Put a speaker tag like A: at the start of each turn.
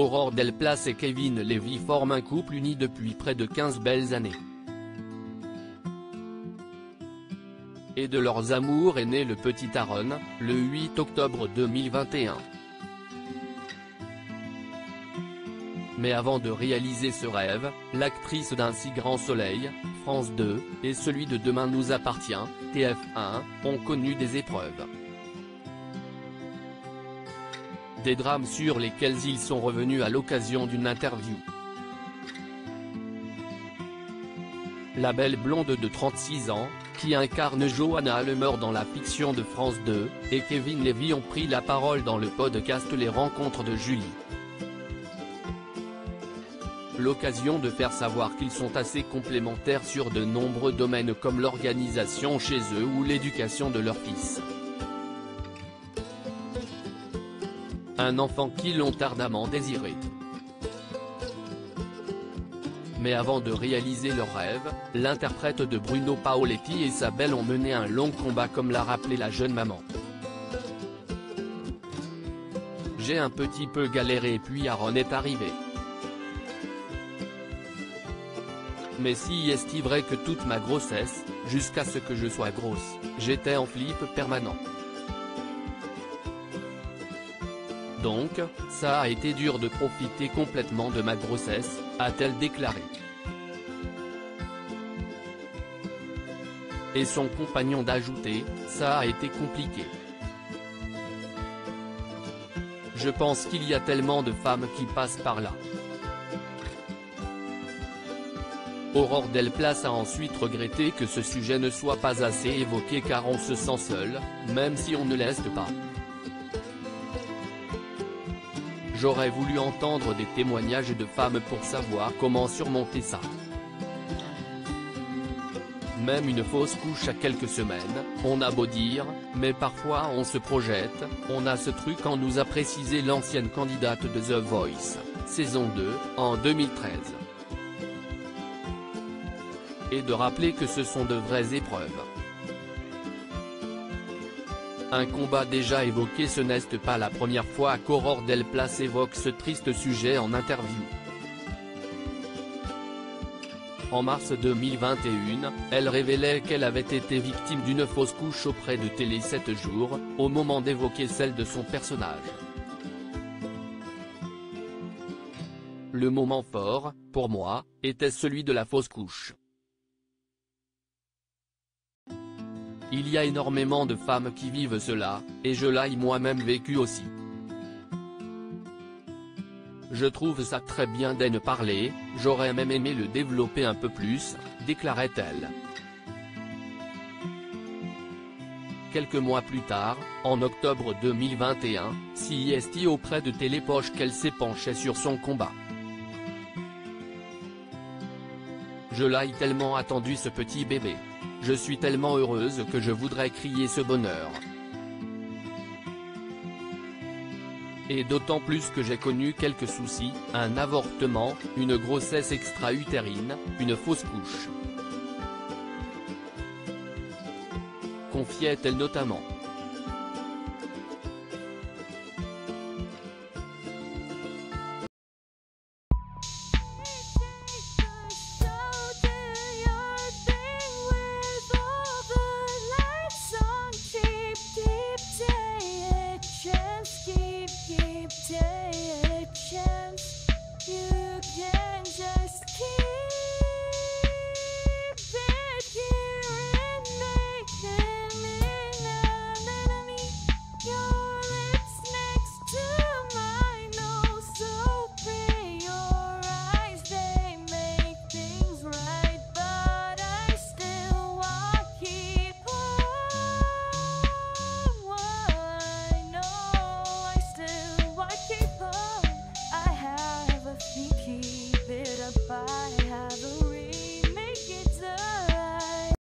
A: Aurore Delplace et Kevin Levy forment un couple uni depuis près de 15 belles années. Et de leurs amours est né le petit Aaron, le 8 octobre 2021. Mais avant de réaliser ce rêve, l'actrice d'Un si grand soleil, France 2, et celui de Demain nous appartient, TF1, ont connu des épreuves. Des drames sur lesquels ils sont revenus à l'occasion d'une interview. La belle blonde de 36 ans, qui incarne Johanna Lemeur dans la fiction de France 2, et Kevin Levy ont pris la parole dans le podcast Les Rencontres de Julie. L'occasion de faire savoir qu'ils sont assez complémentaires sur de nombreux domaines comme l'organisation chez eux ou l'éducation de leur fils. Un enfant qu'ils l'ont ardemment désiré. Mais avant de réaliser leur rêve, l'interprète de Bruno Paoletti et sa belle ont mené un long combat comme l'a rappelé la jeune maman. J'ai un petit peu galéré puis Aaron est arrivé. Mais si est vrai que toute ma grossesse, jusqu'à ce que je sois grosse, j'étais en flip permanent. Donc, ça a été dur de profiter complètement de ma grossesse, a-t-elle déclaré. Et son compagnon d'ajouter, ça a été compliqué. Je pense qu'il y a tellement de femmes qui passent par là. Aurore Delplace a ensuite regretté que ce sujet ne soit pas assez évoqué car on se sent seul, même si on ne l'est pas. J'aurais voulu entendre des témoignages de femmes pour savoir comment surmonter ça. Même une fausse couche à quelques semaines, on a beau dire, mais parfois on se projette, on a ce truc en nous a précisé l'ancienne candidate de The Voice, saison 2, en 2013. Et de rappeler que ce sont de vraies épreuves. Un combat déjà évoqué, ce n'est pas la première fois qu'Aurore Delplace évoque ce triste sujet en interview. En mars 2021, elle révélait qu'elle avait été victime d'une fausse couche auprès de Télé 7 jours, au moment d'évoquer celle de son personnage. Le moment fort, pour moi, était celui de la fausse couche. Il y a énormément de femmes qui vivent cela, et je l'ai moi-même vécu aussi. Je trouve ça très bien d'en parler, j'aurais même aimé le développer un peu plus, déclarait-elle. Quelques mois plus tard, en octobre 2021, c'est auprès de Télépoche qu'elle s'est penchée sur son combat. Je l'ai tellement attendu ce petit bébé. Je suis tellement heureuse que je voudrais crier ce bonheur. Et d'autant plus que j'ai connu quelques soucis, un avortement, une grossesse extra-utérine, une fausse couche. Confiait-elle notamment.